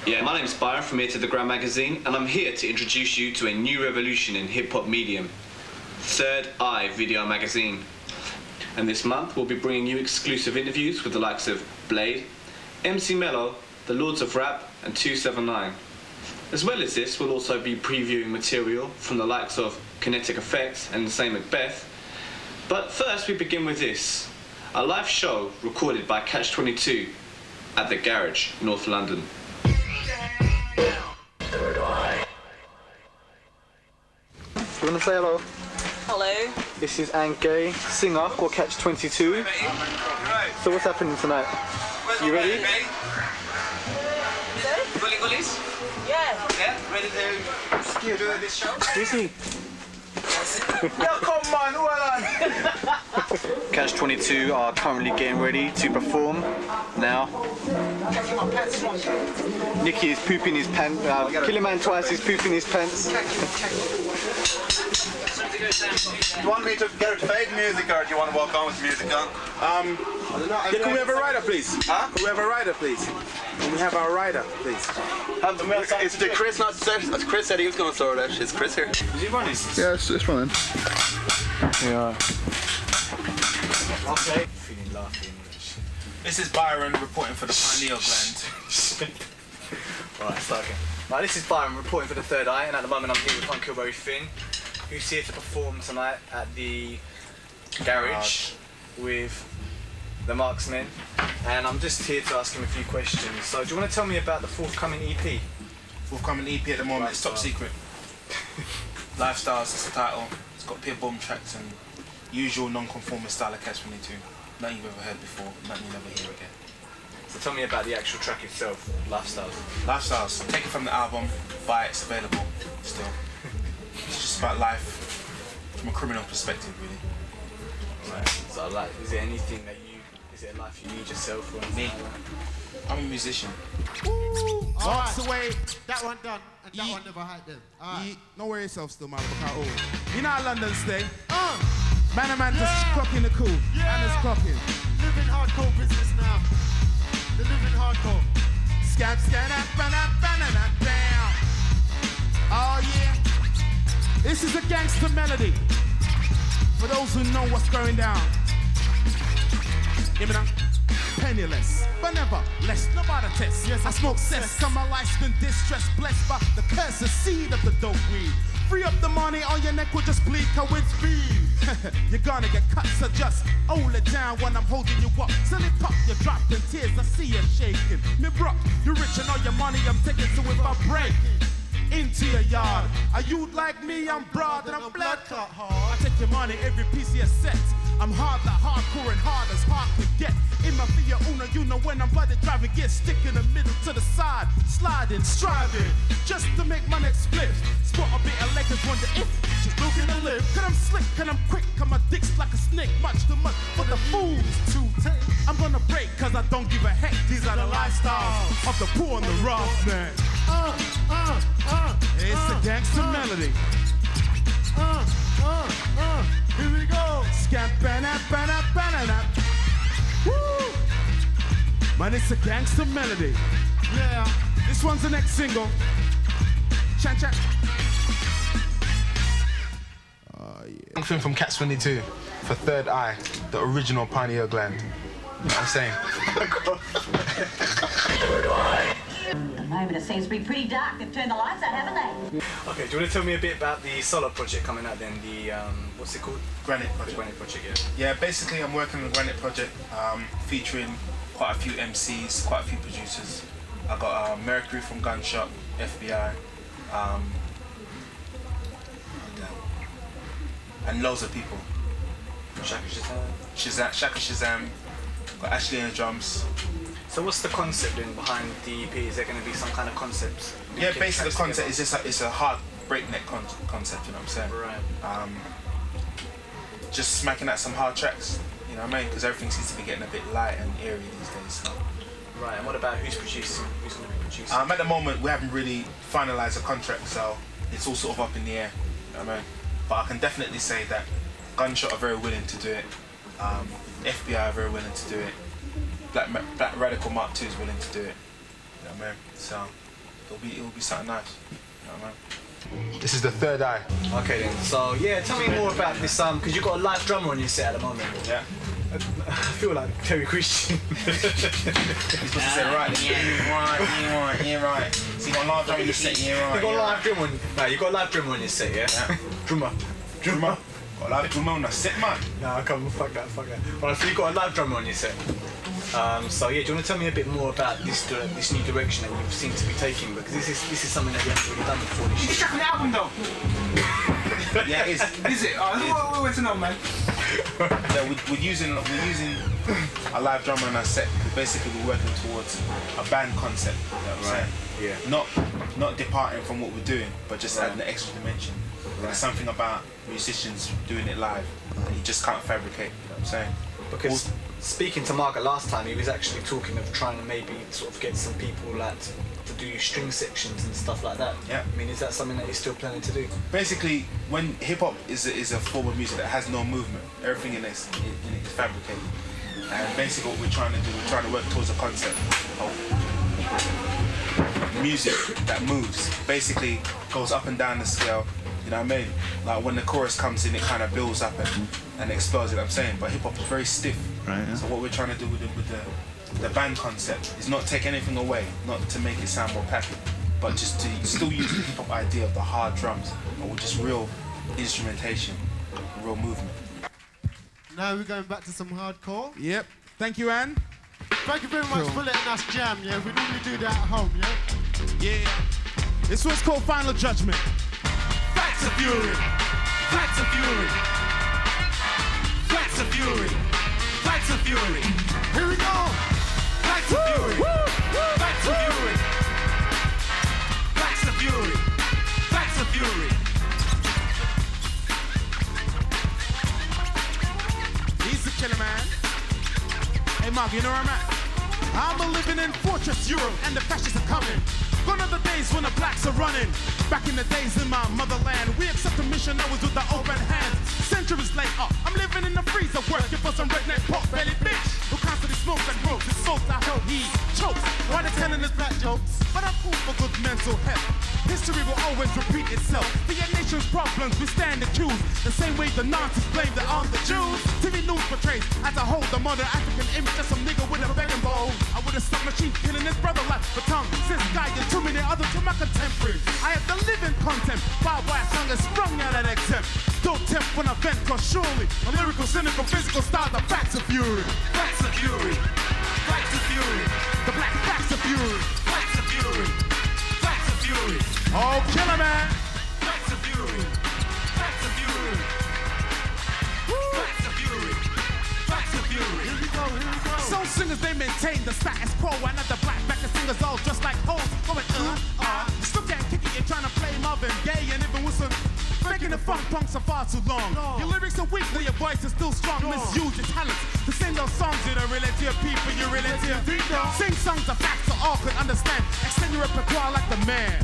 Yeah, my name's Byron from Here to the Grand magazine, and I'm here to introduce you to a new revolution in hip-hop medium, Third Eye Video Magazine. And this month we'll be bringing you exclusive interviews with the likes of Blade, MC MELLO, the Lords of Rap, and 279. As well as this, we'll also be previewing material from the likes of KINETIC EFFECT and Insane Macbeth. But first we begin with this, a live show recorded by KATCH 22 at the Garage, North London. Third Eye. You want to say hello? Hello. This is Gay, singer for KATCH 22. So what's happening tonight? You ready? Gullies? Yeah. Yeah? Ready to do this show? Who's he? Yo, come on, hold on! KATCH 22 are currently getting ready to perform now. Nicky is pooping his pants. Killerman Twice is pooping his pants. Do you want me to get a fade music or do you want to walk on with music on? Yeah, can we have a rider, please? Huh? Can we have a rider, please? Can we have our rider, please? It's the Chris, not Chris said he was going to throw that. Is Chris here? Is he running? Yeah, it's running. Yeah. Okay. Feeling laughing. This is Byron reporting for the pineal gland. Alright, start again. Right, this is Byron reporting for the Third Eye, and at the moment I'm here with Hunkleberry Finn, who's here to perform tonight at the Garage with the Marksmen, and I'm just here to ask him a few questions. So do you want to tell me about the forthcoming EP? Forthcoming EP at the moment, it's top secret. Lifestyles is the title. It's got pure bomb tracks and usual non-conformist style of KATCH 22. Nothing you've ever heard before, nothing you'll never hear again. So tell me about the actual track itself, Lifestyles. Lifestyles, take it from the album, buy it, it's available still. It's just about life from a criminal perspective, really. Right. So like, is there anything that is it a life you need yourself or anything? Me? I'm a musician. Walks away, that one done, and that one never had them. Don't worry yourself still, man, look how old. You know how London stay? Man just clocking the cool. Man is clocking. Living hardcore business now. The living hardcore. Scan, down. Oh yeah. This is a gangster melody. For those who know what's going down. Give me now. Penniless, but never less, nobody test. Yes, I smoke cess, come my life's been distressed, blessed by the curse, the seed of the dope weed. Free up the money on your neck will just bleed, cause with speed. You're gonna get cut, so just hold it down when I'm holding you up. Silly pop, you're dropping tears, I see you shaking. Me bro, you're rich and all your money I'm taking, so if I break into your yard, are you like me? I'm broad and I'm blood clot hard. I take your money, every piece of your set. I'm hard like hardcore and hard as hard to get. In my Via Uno, you know when I'm bloody driving, get stick in the middle to the side, sliding, striving, just to make my next split. Spot a bit of Lakers, wonder if she's looking to live. Cause I'm slick, and I'm quick, cause my dick's like a snake, much too much for the fools to take. I'm gonna break, cause I don't give a heck. These are the lifestyles of the poor and the rough, man. It's a gangster melody. Here we go. Scamp, banana. Woo! Man, it's a gangster melody. Yeah. This one's the next single. Chan. Oh, yeah. Something from KATCH 22 for Third Eye, the original pineal gland. You know what I'm saying? Third Eye. At the moment it seems to be pretty dark. They've turned the lights out, haven't they? Okay, do you want to tell me a bit about the solo project coming out then, the, what's it called? Granite The Project. Granite Project, yeah. Yeah, basically I'm working on the Granite Project, featuring quite a few MCs, quite a few producers. I got Mercury from Gunshot, FBI, and loads of people. Shaka Shazam, got Ashley on the drums. So what's the concept then behind the EP? Is there going to be some kind of concept? Yeah, basically the concept is just it's a hard breakneck concept, you know what I'm saying? Right. Just smacking out some hard tracks, you know what I mean? Because everything seems to be getting a bit light and airy these days. So. Right, and what about who's producing? Who's going to be producing? At the moment, we haven't really finalised a contract, so it's all sort of up in the air, you know what I mean? But I can definitely say that Gunshot are very willing to do it. FBI are very willing to do it. Black Radical Mark II is willing to do it. You know what I mean? So it'll be something nice. You know what I mean? This is the third eye. Okay then. So yeah, tell me more about this because you've got a live drummer on your set at the moment. Yeah. I feel like Terry Christian. He's supposed to say right. Yeah, right. So you got a live drummer on your set. Yeah, right. You got a live drummer on. No, you got a live drummer on your set, yeah. Drummer. Got a live drummer on the set, man. Nah, come on, fuck that. Alright, so you got a live drummer on your set. So yeah, do you want to tell me a bit more about this new direction that you seem to be taking? Because this is something that you haven't really done before this year. It's the album though. Yeah, it is. Is it? We want to know, man. Yeah, we're using a live drummer on our set. Basically, we're working towards a band concept. You know what I'm saying? Yeah. Not departing from what we're doing, but just adding an extra dimension. There's something about musicians doing it live that you just can't fabricate. You know what I'm saying? Because speaking to Margaret last time, he was actually talking of trying to maybe sort of get some people like to do string sections and stuff like that. Yeah. I mean, is that something that you're still planning to do? Basically, when hip hop is a form of music that has no movement, everything in it is fabricated. And basically, what we're trying to do, we're trying to work towards a concept of music that moves. Basically, goes up and down the scale. You know what I mean? Like when the chorus comes in, it kind of builds up and explodes. You know what I'm saying? But hip hop is very stiff. Right. Yeah. So what we're trying to do with the band concept is not take anything away, not to make it sound more packaged, but just to still use the hip hop idea of the hard drums, but with just real instrumentation, real movement. Now we're going back to some hardcore. Yep. Thank you, Anne. Thank you very much for letting us jam, yeah? We normally do that at home, yeah? Yeah. This one's called Final Judgment. Facts of fury. Facts of fury. Facts of fury. Facts of fury. Here we go. Facts of fury. Facts of fury. Facts of fury. Facts of fury. He's the killer, man. Hey, Mark, you know where I'm at? I'm a living in Fortress Europe, and the fascists are coming. Gone are the days when the blacks are running. Back in the days in my motherland, we accept a mission that was with the open hands. Centuries later, I'm living in the freezer, working for some redneck pork belly bitch who constantly smokes and smokes. His soul, I hope he chokes. Why they telling us black jokes? But I'm cool for good mental health. History will always repeat itself. For your nation's problems, we stand accused. The same way the Nazis blame it on the Jews. TV news portrays as a whole the modern African image of some nigga with a begging bowl. I would have stuck machine killing his brother like the tongue. Since Guy and too many others to my contemporaries. I have the living content. Barbed wire tongue is sprung out of exempt. Don't tempt when I vent, cause surely a lyrical, cynical, physical style, the facts of fury. Facts of fury. Facts of fury. The black facts of fury. Facts of fury. Facts of fury. Oh, killer, man. Facts of fury. Facts of fury. Facts of fury. Facts of fury. Here we go. Soul singers, they maintain the status quo, and at the black back singers all just like hoes. Going, still can't kick it, you're trying to play Marvin Gaye, and even with some making the funk punks are far too long. Your lyrics are weak, but your voice is still strong. Misuse your talents to sing those songs you don't relate to your people, you relate to your people. Sing songs of facts so all can understand. Extend your repertoire like the man.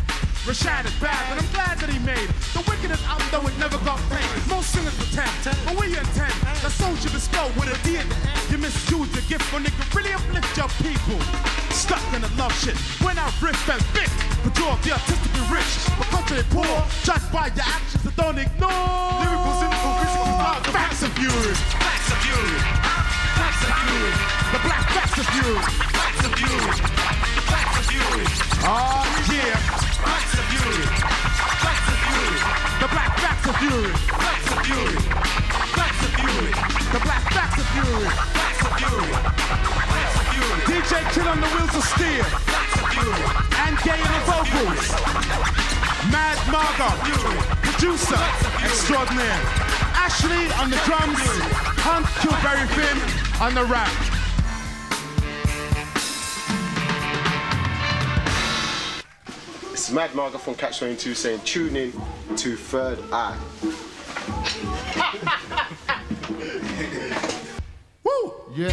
Rashad is bad, but I'm glad that he made the wickedest album, though it never got paid. Most singers pretend, but we intend the soul should be spelled with a D at the end. You misuse your gift when it can really uplift your people. Stuck in the love shit when I riff and bit. The draw of the artistically rich, but culturally poor. Judged by your actions that don't ignore. Lyrical, cynical, physical, facts of fury. Facts of fury. Facts of fury. The black facts of fury. Facts of fury. Facts of fury. Oh yeah. Facts of fury. Facts of fury. The black facts of fury. Facts of fury. Facts of fury. The black facts of fury. Facts of fury. Facts of fury. DJ Kill on the wheels of steel. Facts of fury. And Gay on the vocals. Mad Margot. Producer extraordinaire. Ashley on the drums. Hunt Kilberry Finn on the rap. It's Mad Marga from Catch 22 saying tune in to Third Eye. Woo! Yeah.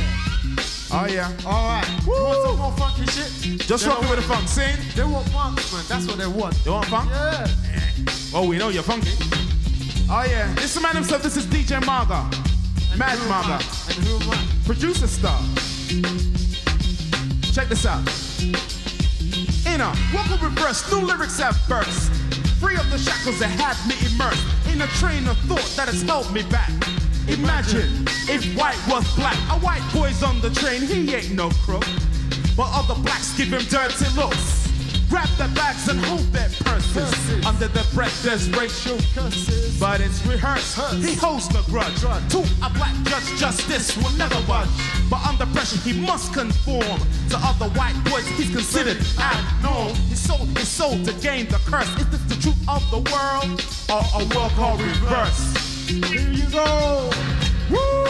Oh yeah. Alright. You want some more funky shit? Just rocking with the funk, sing. They want funk, man. That's what they want. They want funk? Yeah. Well, we know you're funky. Oh yeah. This is the man himself. This is DJ Marga. Mad Marga. And who am I? Producer star. Check this out. In a vocal reverse, new lyrics at burst. Free of the shackles that had me immersed in a train of thought that has held me back. Imagine if white was black. A white boy's on the train, he ain't no crook. But other blacks give him dirty looks. Grab their bags and hold their purses. Under their breath there's racial curses, but it's rehearsed. He holds no grudge. To a black judge, justice will never budge. But under pressure he must conform to other white boys he's considered abnormal. He sold his soul to gain the curse. Is this the truth of the world, or a world called reverse? Here you go. Woo!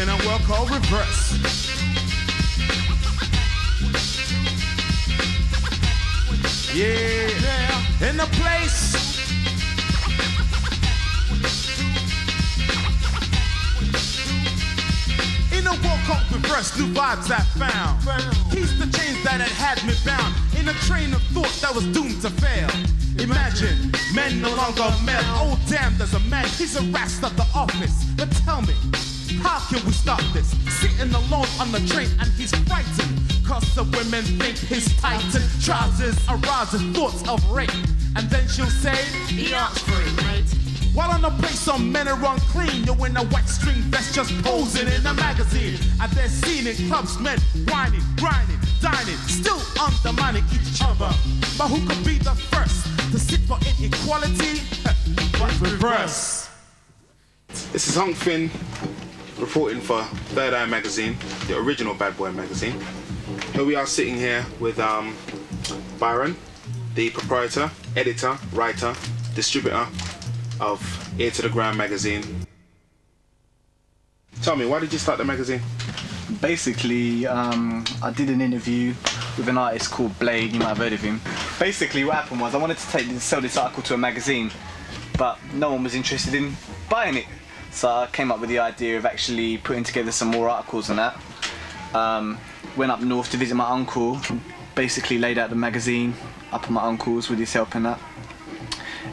In a world called reverse. Yeah, in a place. In a world called reverse, new vibes I found. He's the chains that had me bound. In a train of thought that was doomed to fail. Imagine, men no longer men. Oh damn, there's a man, he's harassed at the office. But tell me, how can we stop this? Sitting alone on the train and he's frightened, cause the women think he's tightened. Trousers arousing thoughts of rape. And then she'll say, he asked for it, mate. While on the place some men are unclean, you're in a white string vest just posing in a magazine. And they're seen in clubs, men whining, grinding, dining, still undermining each other. But who could be the first to sit for inequality? But reverse. This is Hunk Finn reporting for Third Eye magazine, the original Bad Boy magazine. Here we are sitting here with Byron, the proprietor, editor, writer, distributor of Ear to the Ground magazine. Tell me, why did you start the magazine? Basically, I did an interview with an artist called Blade, you might have heard of him. Basically what happened was I wanted to sell this article to a magazine, but no one was interested in buying it. So I came up with the idea of actually putting together some more articles on that. Went up north to visit my uncle, basically laid out the magazine up at my uncle's with his help and that.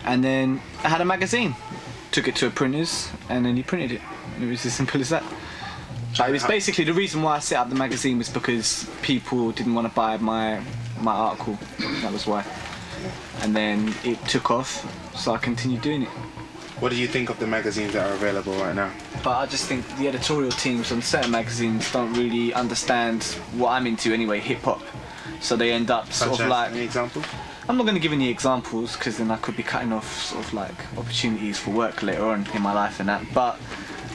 And then I had a magazine, took it to a printer's, and then he printed it. It was as simple as that. But it was basically the reason why I set up the magazine was because people didn't want to buy my article. That was why. And then it took off, so I continued doing it. What do you think of the magazines that are available right now? But I just think the editorial teams on certain magazines don't really understand what I'm into anyway, hip-hop. So they end up sort of like... Any examples? I'm not going to give any examples because then I could be cutting off sort of like opportunities for work later on in my life and that. But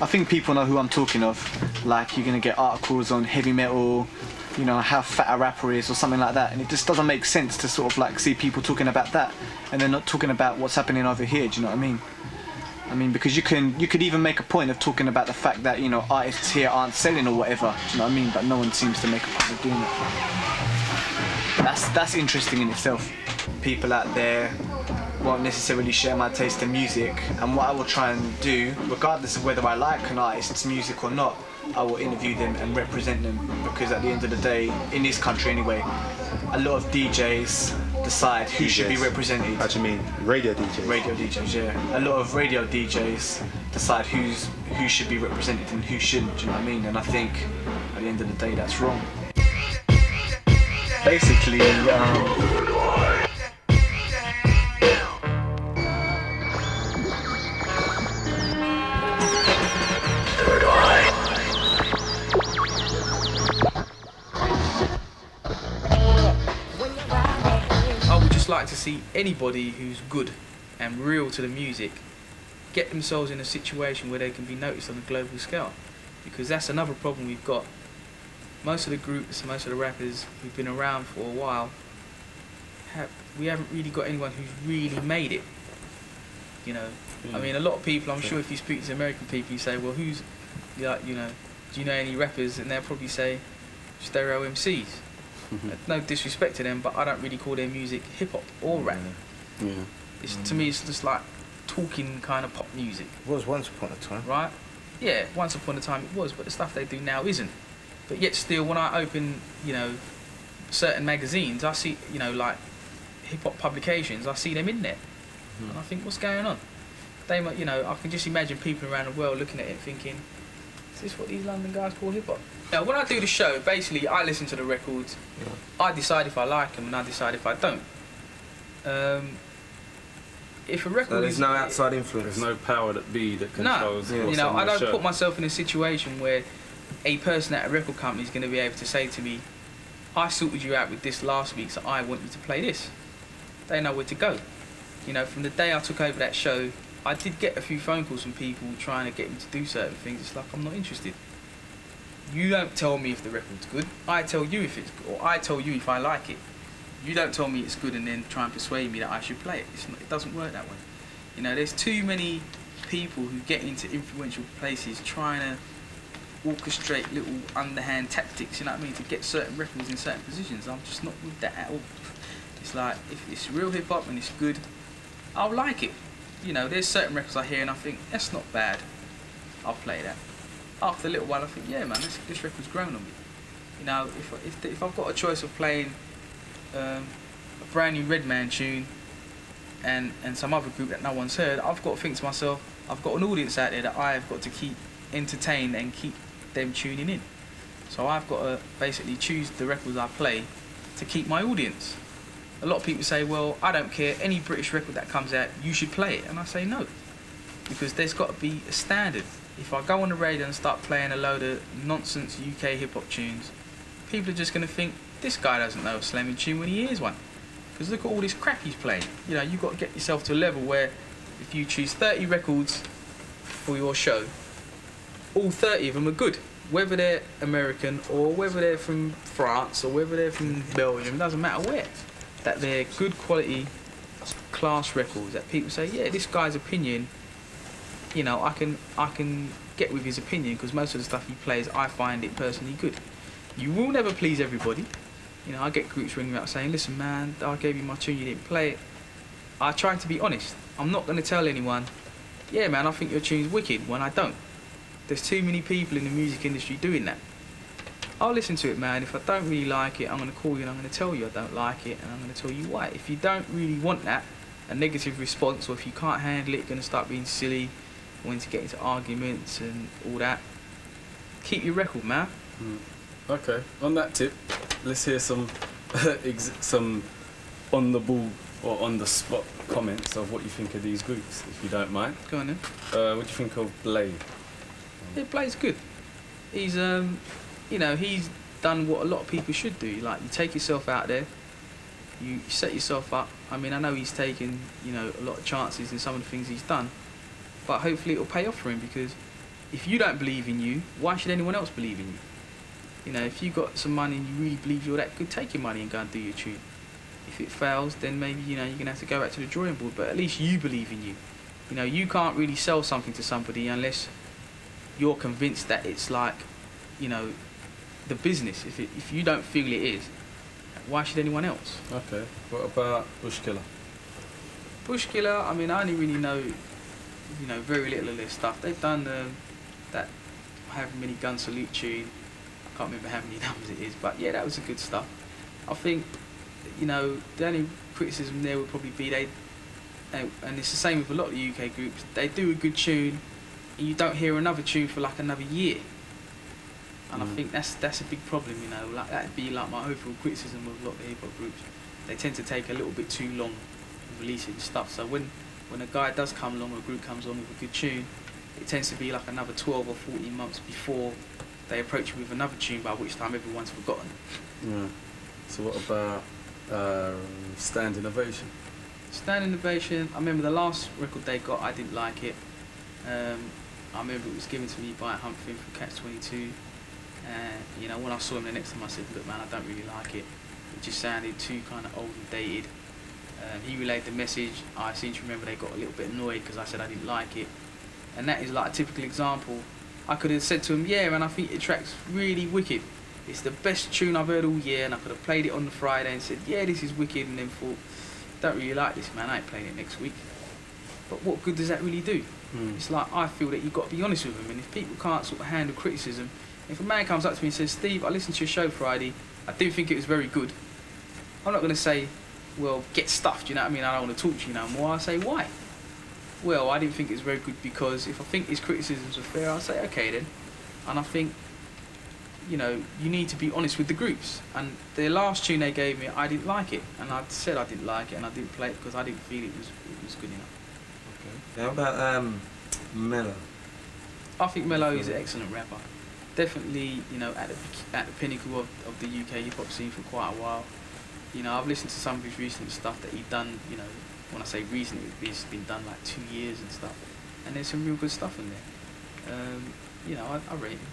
I think people know who I'm talking of. Like you're going to get articles on heavy metal, you know, how fat a rapper is or something like that. And it just doesn't make sense to sort of like see people talking about that and they're not talking about what's happening over here, do you know what I mean? I mean, because you could even make a point of talking about the fact that, you know, artists here aren't selling or whatever, do you know what I mean? But no one seems to make a point of doing it. That's interesting in itself. People out there won't necessarily share my taste in music, and what I will try and do, regardless of whether I like an artist's music or not, I will interview them and represent them, because at the end of the day, in this country anyway, a lot of DJs decide who should be represented. How do you mean? Radio DJs? Radio DJs, yeah. A lot of radio DJs decide who should be represented and who shouldn't, do you know what I mean? And I think at the end of the day that's wrong. Basically, like to see anybody who's good and real to the music get themselves in a situation where they can be noticed on a global scale, because that's another problem we've got. Most of the groups, most of the rappers who've been around for a while, we haven't really got anyone who's really made it, you know. I mean, a lot of people, I'm sure if you speak to American people, you say, well, who's, like, you know, do you know any rappers? And they'll probably say stereo MCs. No disrespect to them, but I don't really call their music hip-hop or rap. Yeah. It's, to me, it's just like talking kind of pop music. It was once upon a time. Right? Yeah, once upon a time it was, but the stuff they do now isn't. But yet still, when I open, you know, certain magazines, I see, you know, like hip-hop publications, I see them in there. And I think, what's going on? They, you know, I can just imagine people around the world looking at it thinking, Is this what these London guys call hip hop? Now, when I do the show, basically I listen to the records. I decide if I like them, and I decide if I don't. If a record, there's no outside influence. There's no power that controls. No, you know, I don't put myself in a situation where a person at a record company is going to be able to say to me, "I sorted you out with this last week, so I want you to play this." They know where to go. You know, from the day I took over that show, I did get a few phone calls from people trying to get me to do certain things. It's like, I'm not interested. You don't tell me if the record's good. I tell you if it's good, or I tell you if I like it. You don't tell me it's good and then try and persuade me that I should play it. It doesn't work that way. You know, there's too many people who get into influential places trying to orchestrate little underhand tactics, you know what I mean, to get certain records in certain positions. I'm just not with that at all. It's like, if it's real hip hop and it's good, I'll like it. You know, there's certain records I hear and I think, that's not bad, I'll play that. After a little while I think, yeah man, this record's grown on me. You know, if I've got a choice of playing a brand new Redman tune and some other group that no one's heard, I've got to think to myself, I've got an audience out there that I've got to keep entertained and keep them tuning in. So I've got to basically choose the records I play to keep my audience. A lot of people say, well, I don't care, any British record that comes out, you should play it. And I say no, because there's got to be a standard. If I go on the radio and start playing a load of nonsense UK hip-hop tunes, people are just going to think, this guy doesn't know a slamming tune when he hears one. Because look at all this crap he's playing. You know, you've got to get yourself to a level where if you choose 30 records for your show, all 30 of them are good. Whether they're American or whether they're from France or whether they're from Belgium, it doesn't matter where. That they're good quality class records that people say, yeah, this guy's opinion, you know, I can get with his opinion because most of the stuff he plays I find it personally good. You will never please everybody. You know, I get groups ringing me up saying, listen man, I gave you my tune, you didn't play it. I try to be honest. I'm not going to tell anyone, yeah man, I think your tune's wicked, when I don't. There's too many people in the music industry doing that. I'll listen to it, man. If I don't really like it, I'm going to call you and I'm going to tell you I don't like it, and I'm going to tell you why. If you don't really want that, a negative response, or if you can't handle it, you're going to start being silly, wanting to get into arguments and all that, keep your record, man. Okay, on that tip, let's hear some some on the ball or on the spot comments of what you think of these groups, if you don't mind. Go on then. What do you think of Blade? Yeah, Blade's good. He's you know, he's done what a lot of people should do. Like, you take yourself out there, you set yourself up. I mean, I know he's taken, you know, a lot of chances in some of the things he's done, but hopefully it'll pay off for him, because if you don't believe in you, why should anyone else believe in you? You know, if you got some money and you really believe you're that good, take your money and go and do your tune. If it fails, then maybe, you know, you're gonna have to go back to the drawing board, but at least you believe in you. You know, you can't really sell something to somebody unless you're convinced that it's like, you know, the business. If you don't feel it is, why should anyone else? Okay. What about Bushkiller? Bushkiller, I mean, I only really know, you know, very little of their stuff. They've done that however many gun salute tune. I can't remember how many numbers it is, but yeah, that was a good stuff. I think, you know, the only criticism there would probably be and it's the same with a lot of the UK groups, they do a good tune and you don't hear another tune for like another year. And I think that's a big problem, you know. Like, that'd be like my overall criticism of a lot of hip hop groups. They tend to take a little bit too long releasing stuff. So when a guy does come along, or a group comes along with a good tune, it tends to be like another 12 or 14 months before they approach you with another tune, by which time everyone's forgotten. Yeah. So what about Standing Ovation? Standing Ovation, I remember the last record they got, I didn't like it. I remember it was given to me by Humphrey from Catch 22. You know, when I saw him the next time, I said, look man, I don't really like it. It just sounded too kind of old and dated. He relayed the message. I seem to remember they got a little bit annoyed because I said I didn't like it. And that is like a typical example. I could have said to him, yeah man, I think your track's really wicked. It's the best tune I've heard all year, and I could have played it on the Friday and said, yeah, this is wicked, and then thought, don't really like this man, I ain't playing it next week. But what good does that really do? It's like, I feel that you've got to be honest with them, and if people can't sort of handle criticism, if a man comes up to me and says, Steve, I listened to your show Friday, I didn't think it was very good, I'm not going to say, well, get stuffed, you know what I mean, I don't want to talk to you no more. I say, why? Well, I didn't think it was very good because if I think his criticisms are fair, I'll say, okay then, And I think, you know, you need to be honest with the groups. And the last tune they gave me, I didn't like it, and I said I didn't like it, and I didn't play it because I didn't feel it was good enough. Okay. How about Mello? I think Mello is an excellent rapper. Definitely, you know, at the pinnacle of the UK hip hop scene for quite a while. You know, I've listened to some of his recent stuff that he's done. You know, when I say recent, it's been done like 2 years and stuff. And there's some real good stuff in there. You know, I rate him.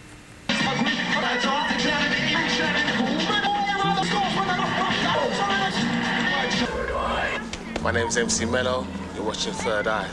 My name's MC Mello. You're watching Third Eye.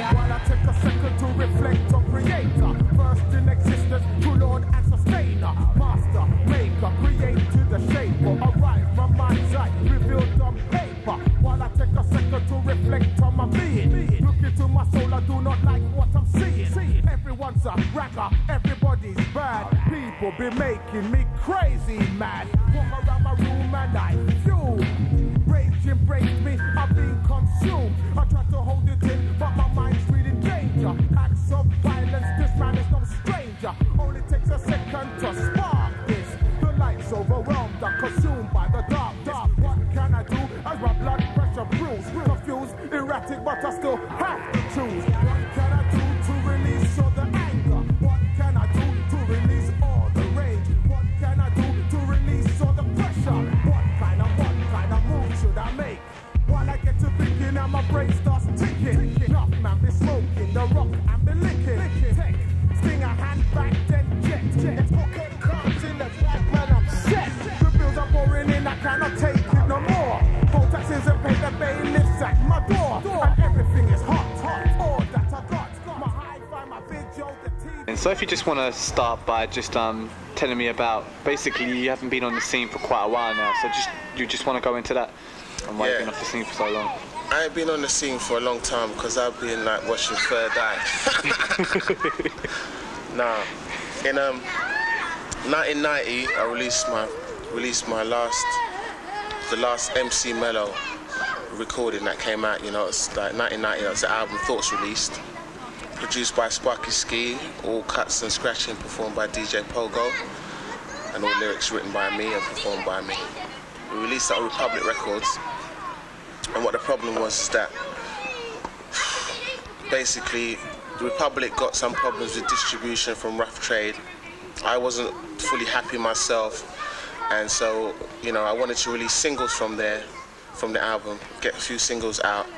While I take a second to reflect on creator, first in existence, true Lord and sustainer, master, maker, created the shaper, arrive from mind's eye, revealed on paper. While I take a second to reflect on my being, look into my soul, I do not like what I'm seeing. Everyone's a ragger, everybody's bad. People be making me crazy mad. Walk around my room and I fume. Rage embraced me, I've been consumed. I try to hold it in, but my mind's reading danger. Acts of violence, this man is no stranger. Only takes a second to spark this. The light's overwhelmed, I'm consumed by the darkness. What can I do as my blood pressure bruised? Confused, erratic, but I still have to choose. What can I do to release all the anger? What can I do to release all the rage? What can I do to release all the pressure? What kind of move should I make? While I get to thinking and my brain starts ticking. Enough man be smoking the rock and be licking. Take, sting a hand back, then jet. It's cocaine comes in the black man, I'm set. The bills are pouring in, I cannot take it no more. Poll taxes and pay the bailiffs at my door. And everything is hot. All that I got. My hi-fi, my video, the TV. And so if you just want to start by just telling me about, basically you haven't been on the scene for quite a while now, so you just want to go into that and why you've been off the scene for so long. I ain't been on the scene for a long time because I've been like watching Third Eye. Nah, in 1990 I released my last MC Mello recording that came out. You know, it's like 1990. That was the album Thoughts released, produced by Sparky Ski, all cuts and scratching performed by DJ Pogo, and all lyrics written by me and performed by me. We released that on Republic Records. And what the problem was is that basically the Republic got some problems with distribution from Rough Trade. I wasn't fully happy myself, and so, you know, I wanted to release singles from there, from the album, get a few singles out.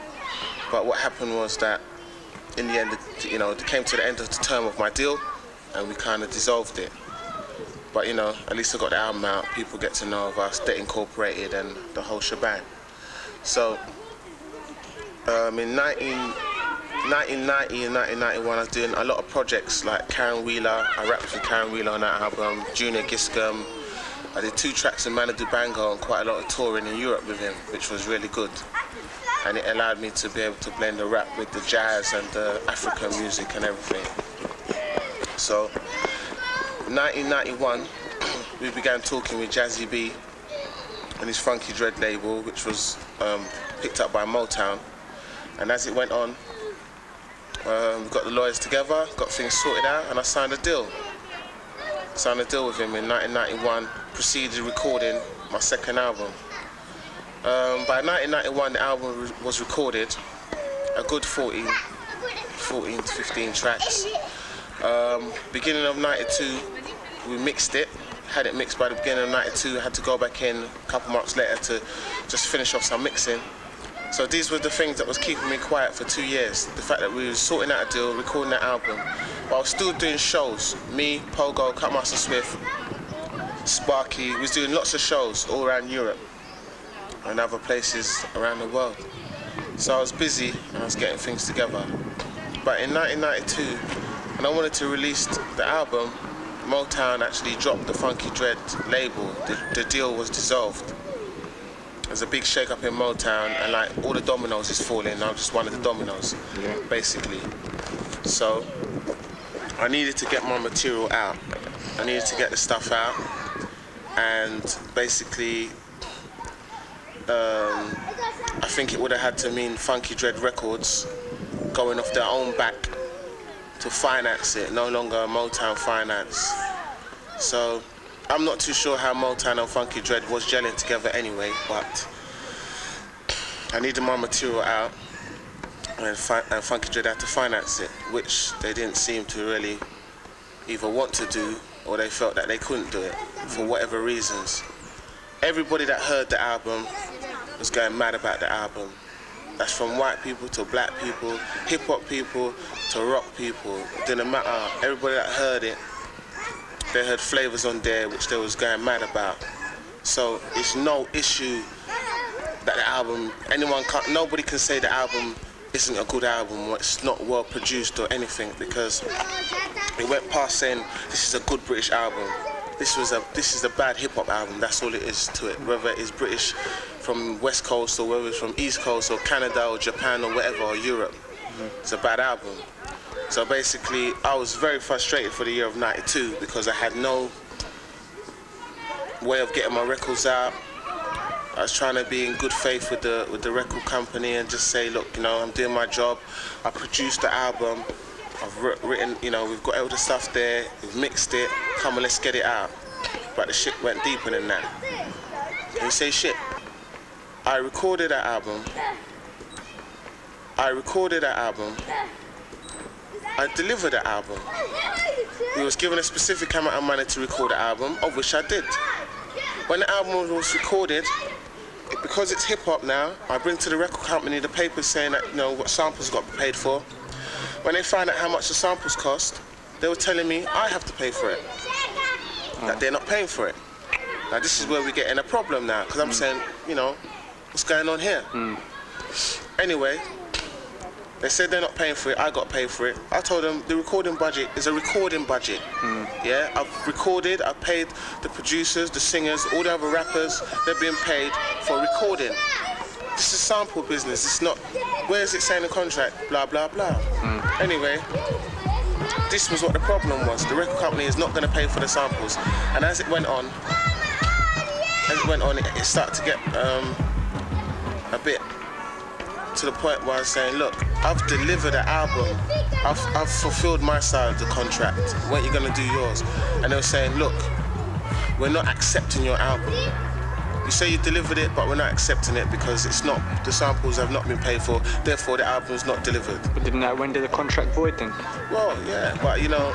But what happened was that in the end, you know, it came to the end of the term of my deal and we kind of dissolved it. But, you know, at least I got the album out, people get to know of us, Debt Incorporated and the whole shebang. So, in 1990 and 1991, I was doing a lot of projects like Karen Wheeler. I rapped with Karen Wheeler on that album, Junior Giscombe. I did 2 tracks in Manadu Bango and quite a lot of touring in Europe with him, which was really good. And it allowed me to be able to blend the rap with the jazz and the African music and everything. So, in 1991, we began talking with Jazzy B and his Funky Dread label, which was picked up by Motown. And as it went on, we got the lawyers together, got things sorted out, and I signed a deal. Signed a deal with him in 1991, proceeded recording my second album. By 1991, the album was recorded, a good 14 to 15 tracks. Beginning of 92, we mixed it. Had it mixed by the beginning of 92, I had to go back in a couple months later to just finish off some mixing. So these were the things that was keeping me quiet for 2 years. The fact that we were sorting out a deal, recording that album, but I was still doing shows. Me, Pogo, Cutmaster Swift, Sparky, we was doing lots of shows all around Europe and other places around the world. So I was busy and I was getting things together. But in 1992, when I wanted to release the album, Motown actually dropped the Funky Dread label. The deal was dissolved. There's a big shake-up in Motown, and like all the dominoes is falling. I'm just one of the dominoes, basically. So I needed to get my material out. I needed to get the stuff out, and basically I think it would have had to mean Funky Dread Records going off their own back to finance it, no longer Motown finance. So I'm not too sure how Motown and Funky Dread was gelling together anyway, but I needed my material out, and Funky Dread had to finance it, which they didn't seem to really either want to do, or they felt that they couldn't do it for whatever reasons. Everybody that heard the album was going mad about the album. That's from white people to black people, hip-hop people to rock people. It didn't matter. Everybody that heard it, they heard flavors on there which they was going mad about. So it's no issue that the album, nobody can say the album isn't a good album or it's not well produced or anything, because it went past saying this is a good British album. This is a bad hip-hop album. That's all it is to it. Whether it's British from West Coast or whether it's from East Coast or Canada or Japan or whatever, or Europe, it's a bad album. So basically, I was very frustrated for the year of '92 because I had no way of getting my records out. I was trying to be in good faith with the record company and just say, look, you know, I'm doing my job. I produced the album. I've written, you know, we've got all the stuff there. We've mixed it. Come on, let's get it out. But the shit went deeper than that. Can you say shit? I recorded that album. I delivered the album. We was given a specific amount of money to record the album, of which I did. When the album was recorded, because it's hip-hop now, I bring to the record company the papers saying that, you know, what samples got to be paid for. When they found out how much the samples cost, they were telling me I have to pay for it. That they're not paying for it. Now this is where we get in a problem now, because I'm saying, you know, what's going on here? Anyway, they said they're not paying for it, I got paid for it. I told them the recording budget is a recording budget. Yeah, I've recorded, I've paid the producers, the singers, all the other rappers, they're being paid for recording. This is sample business, it's not, where is it saying in the contract, blah, blah, blah. Anyway, this was what the problem was. The record company is not going to pay for the samples. And as it went on, it started to get a bit to the point where I was saying, look, I've delivered an album. I've fulfilled my side of the contract. When are you going to do yours? And they were saying, look, we're not accepting your album. You say you delivered it, but we're not accepting it because it's not, the samples have not been paid for, therefore the album's not delivered. But didn't that render the contract void then? Well, yeah, but you know,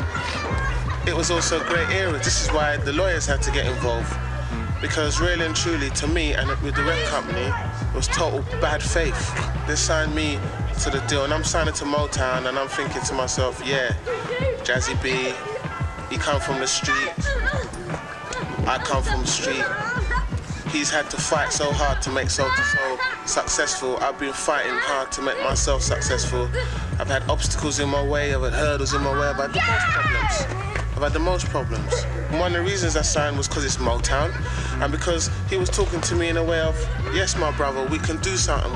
it was also a great era. This is why the lawyers had to get involved. Because really and truly, to me and with the record company, it was total bad faith. They signed me to the deal and I'm signing to Motown and I'm thinking to myself, yeah, Jazzy B, he come from the street, I come from the street. He's had to fight so hard to make so successful. I've been fighting hard to make myself successful. I've had obstacles in my way, I've had hurdles in my way, I've had the most problems. I've had the most problems. And one of the reasons I signed was because it's Motown and because he was talking to me in a way of, yes, my brother, we can do something.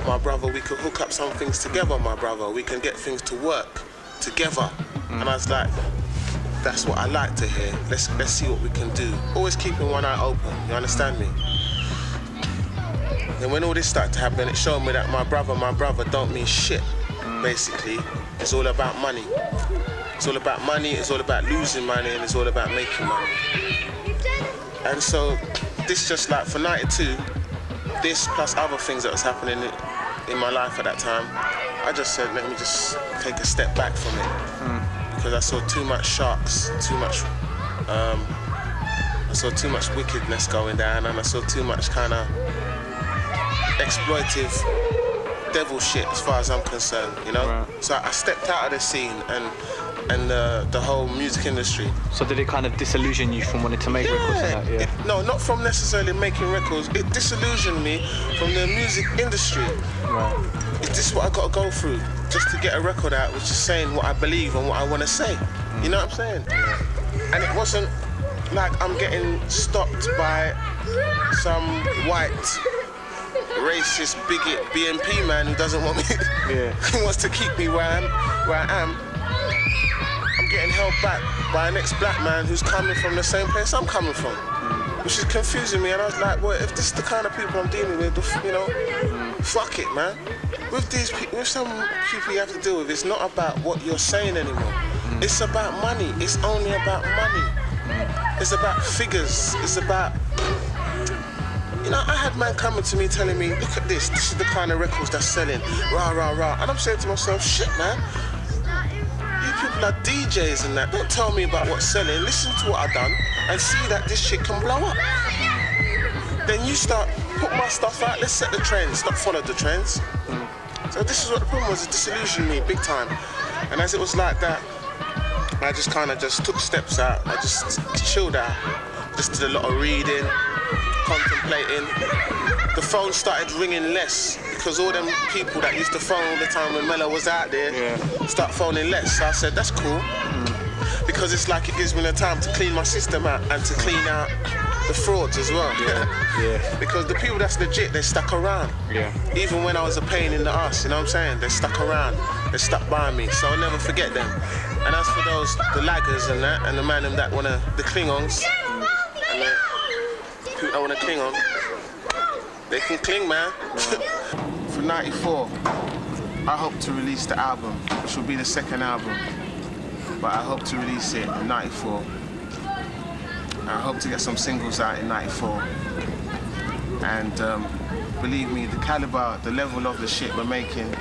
My brother, we can hook up some things together, my brother. We can get things to work together. And I was like, that's what I like to hear. Let's see what we can do. Always keeping one eye open, you understand me? And when all this started to happen, it showed me that my brother don't mean shit, basically. It's all about money. It's all about money, it's all about losing money, and it's all about making money. And so, this just like for '92, this plus other things that was happening in my life at that time, I just said, let me just take a step back from it. Because I saw too much sharks, I saw too much wickedness going down, and I saw too much kind of exploitive devil shit as far as I'm concerned, you know? Right. So I stepped out of the scene and the whole music industry. So did it kind of disillusion you from wanting to make records and that, yeah? No, not from necessarily making records. It disillusioned me from the music industry. Right. Is this what I got to go through just to get a record out which is saying what I believe and what I want to say? You know what I'm saying? And it wasn't like I'm getting stopped by some white racist bigot BNP man who doesn't want me, who wants to keep me where I am. I'm getting held back by an ex-black man who's coming from the same place I'm coming from. which is confusing me. And I was like, well, if this is the kind of people I'm dealing with, you know, fuck it, man. With these people, with some people you have to deal with, it's not about what you're saying anymore. It's about money. It's only about money. It's about figures. It's about, you know, I had man coming to me telling me, look at this is the kind of records that's selling, rah, rah, rah. And I'm saying to myself, shit, man, you people are DJs and that. Don't tell me about what's selling. Listen to what I've done and see that this shit can blow up. Then you start, put my stuff out, let's set the trends, not follow the trends. So this is what the problem was, it disillusioned me big time. And as it was like that, I just kind of just took steps out. I just chilled out, just did a lot of reading, contemplating. The phone started ringing less because all them people that used to phone all the time when Mello was out there start phoning less. So I said, that's cool, because it's like it gives me the time to clean my system out and to clean out the frauds as well. Because the people that's legit, they stuck around. Even when I was a pain in the ass, you know what I'm saying? They stuck around, they stuck by me, so I'll never forget them. And as for those, the laggers and that, and the man that wanna, the Klingons, and the people that wanna cling on, they can cling, man. For 94, I hope to release the album, which will be the second album. But I hope to release it in 94. I hope to get some singles out in 94. And believe me, the caliber, the level of the shit we're making,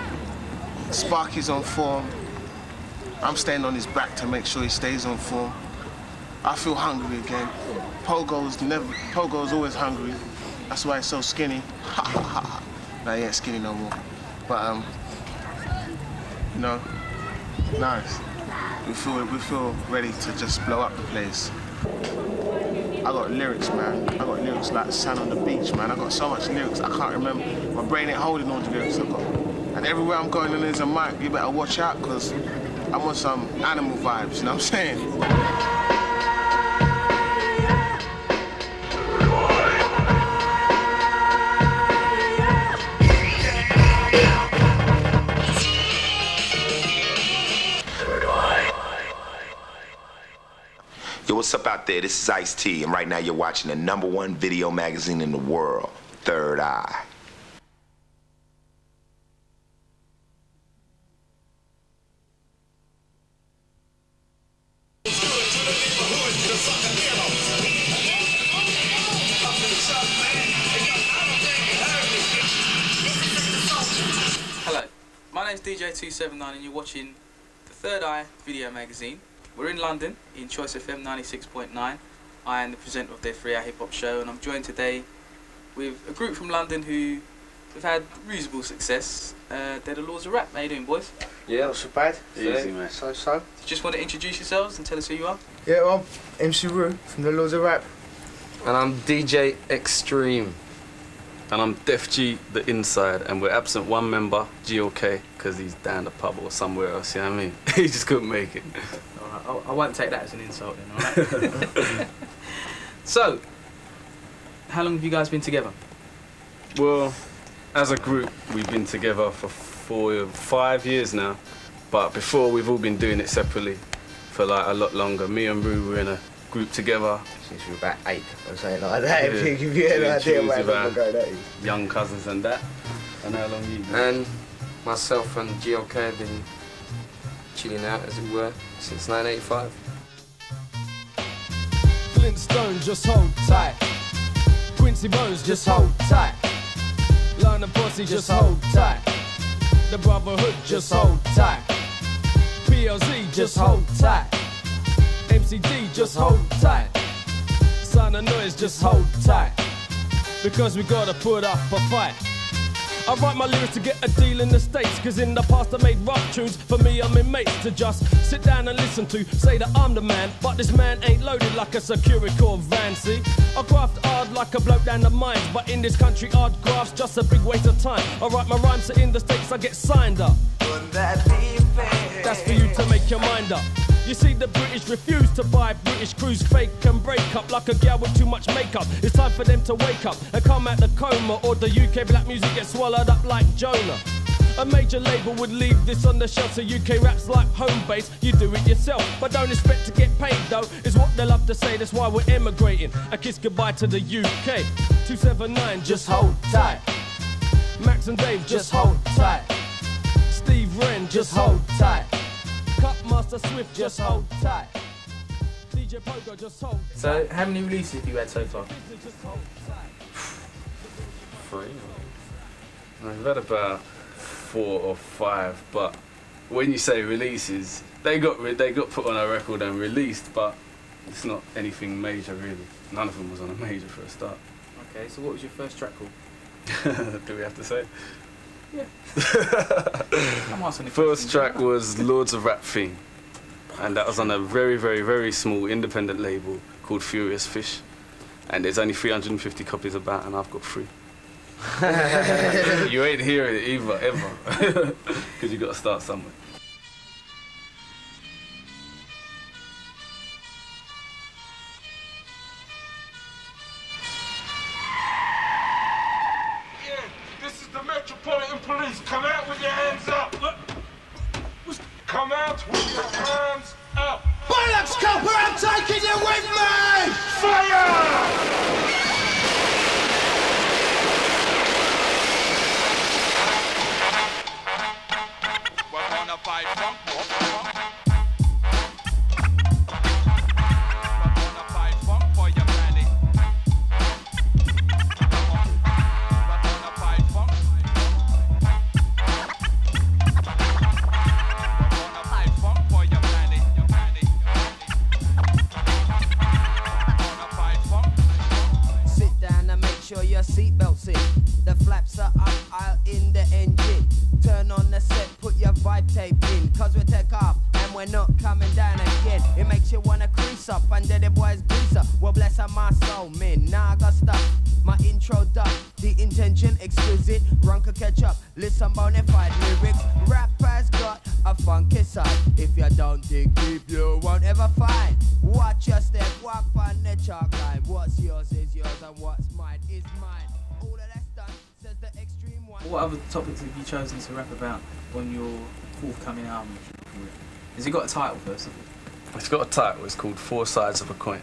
Sparky's on form. I'm staying on his back to make sure he stays on form. I feel hungry again. Pogo's always hungry. That's why he's so skinny. No, he ain't skinny no more. But you know, nice. We feel ready to just blow up the place. I got lyrics, man. I got lyrics like Sand on the Beach, man. I got so much lyrics I can't remember. My brain ain't holding all the lyrics I got. And everywhere I'm going and there's a mic, you better watch out, because I'm on some animal vibes, you know what I'm saying? Yo, what's up out there? This is Ice-T, and right now you're watching the #1 video magazine in the world, Third Eye. Hello, my name's DJ279 and you're watching the Third Eye video magazine. We're in London, in Choice FM 96.9. I am the presenter of their 3 Hour Hip Hop show, and I'm joined today with a group from London who have had reasonable success. They're the Laws of Rap. How you doing, boys? Yeah, not so bad. Easy, man. So. You just want to introduce yourselves and tell us who you are? Yeah, well, I'm MC Roo from the Laws of Rap. And I'm DJ Extreme. And I'm Def G, the Inside, and we're absent one member, GOK, because he's down the pub or somewhere else, you know what I mean? He just couldn't make it. Alright, I won't take that as an insult then, alright? So, how long have you guys been together? Well, as a group, we've been together for 5 years now, but before we've all been doing it separately for like a lot longer. Me and Roo were in a group together since we were about 8 or something like that. If you give you an idea how long ago that is. Young cousins and that. And how long you been? And myself and GOK have been chilling out, as it were, since 1985. Flintstone, just hold tight. Quincy Bones, just hold tight. Lana Posse, just hold tight. The Brotherhood, just hold tight. PLZ, just hold tight. MCD, just hold tight. Sign of Noise, just hold tight. Because we gotta put up a fight. I write my lyrics to get a deal in the States, cause in the past I made rough tunes. For me, I'm in mates to just sit down and listen to, say that I'm the man, but this man ain't loaded like a Securicore van, see? I graft hard like a bloke down the mines, but in this country hard graft's just a big waste of time. I write my rhymes so in the States I get signed up. Wouldn't that be fair? That's for you to make your mind up. You see, the British refuse to buy British crews fake and break up like a girl with too much makeup. It's time for them to wake up and come out the coma, or the UK black music gets swallowed up like Jonah. A major label would leave this on the shelf, so UK rap's like home base. You do it yourself, but don't expect to get paid though, is what they love to say. That's why we're emigrating. A kiss goodbye to the UK. 279, just hold tight. Max and Dave, just hold tight. Steve Wren, just hold tight. Cutmaster Swift, just hold tight. DJ Pogo, just hold tight. So, how many releases have you had so far? 3. I've had about 4 or 5, but when you say releases, they got put on a record and released, but it's not anything major really. None of them was on a major for a start. Okay, so what was your first track called? Do we have to say? Yeah. I'm asking if First track was Lords of Rap Theme, and that was on a very, very, very small independent label called Furious Fish, and there's only 350 copies about, and I've got 3. You ain't hearing it either, ever, because you got to start somewhere. This is the Metropolitan Police. Come out with your hands up. Come out with your hands up. Bollocks, Copper, I'm taking you with me! Fire! Your seatbelts in, the flaps are up, I'll in the engine. Turn on the set, put your vibe tape in, cause we take off and we're not coming down again. It makes you wanna crease up under the boys greaser. Well, bless her my soul, man. Now I got stuff. My intro done, the intention exquisite. Run could catch up, listen bona fide lyrics. Rappers got a funky side. If you don't dig deep, you won't ever find. Watch your step, walk on the chalk line. What's yours is yours and what's mine is mine. All of that's done, says the extreme one. What other topics have you chosen to rap about on your forthcoming album? Has it got a title first of all? It's got a title, it's called 4 Sides of a Coin.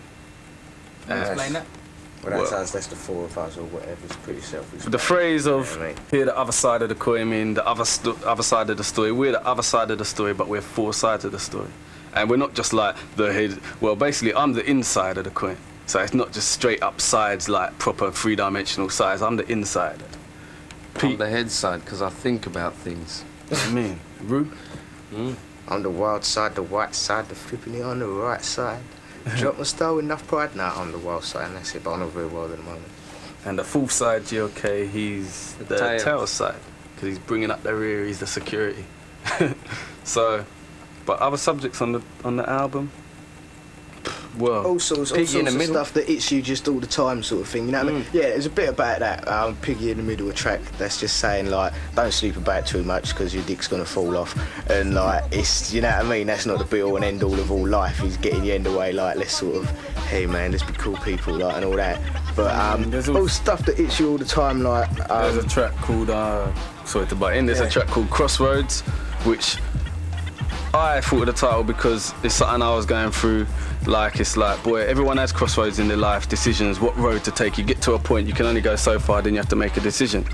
Explain that. Well, that sounds less the 4 of us or whatever, it's pretty self-explanatory. The phrase of, you know, hear the other side of the coin, mean the other side of the story. We're the other side of the story, but we're 4 sides of the story. And we're not just like the head, well, basically I'm the inside of the coin. So it's not just straight up sides like proper 3-dimensional sides, I'm the inside. I'm the head side because I think about things. What do you mean? Rue? I'm the wild side, the white side, the flipping it on the right side. Drop my style with enough pride now. I'm the wild side, and that's it, but I'm not very wild at the moment. And the full side, GOK, he's the tail side, because he's bringing up the rear, he's the security. So, but other subjects on the album, well, all sorts of stuff that hits you just all the time, sort of thing. You know what I mean? Yeah, there's a bit about that. Piggy in the middle of a track. That's just saying like, don't sleep about too much because your dick's gonna fall off. And like, it's, you know what I mean? That's not the be all and end all of all life. He's getting you in the way. Like, let's sort of, hey man, let's be cool people, like, and all that. But there's all stuff that hits you all the time, like. There's a track called sorry to butt in. There's a track called Crossroads, which I thought of the title because it's something I was going through. Like, it's like, boy, everyone has crossroads in their life, decisions, what road to take. You get to a point, you can only go so far, then you have to make a decision.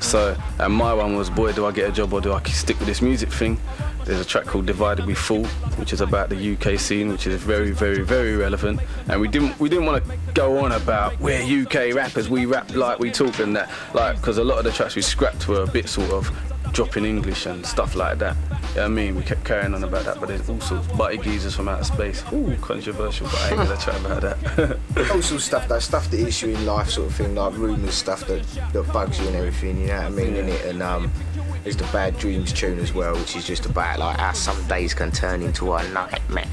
So, and my one was, boy, do I get a job or do I stick with this music thing? There's a track called Divided We Fall, which is about the UK scene, which is very, very, very relevant. And we didn't want to go on about we're UK rappers, we rap like we talk and that, like, because a lot of the tracks we scrapped were a bit sort of dropping English and stuff like that. You know what I mean? We kept carrying on about that, but there's all sorts of butty geezers from outer space. Ooh, controversial, but I ain't gonna chat about that. all sorts of stuff, though, stuff that hits you in life, sort of thing, like rumours, stuff that bugs you and everything, you know what I mean, innit? And there's the Bad Dreams tune as well, which is just about like how some days can turn into a nightmare.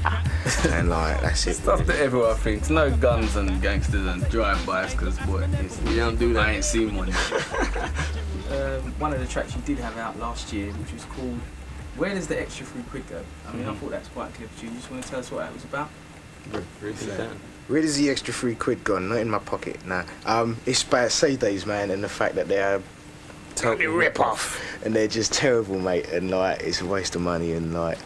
And like, that's it. Stuff that everyone thinks. No guns and gangsters and drive-bys, because boy, you don't do that. I ain't seen one. One of the tracks you did have out last year, which was called Where Does the Extra £3 Go? I mean, I thought that's quite a clever tune. You just want to tell us what that was about? Where does the extra £3 gone? Not in my pocket, nah. It's about Say Days, man, and the fact that they're Totally rip off. And they're just terrible, mate. And like, it's a waste of money. And like,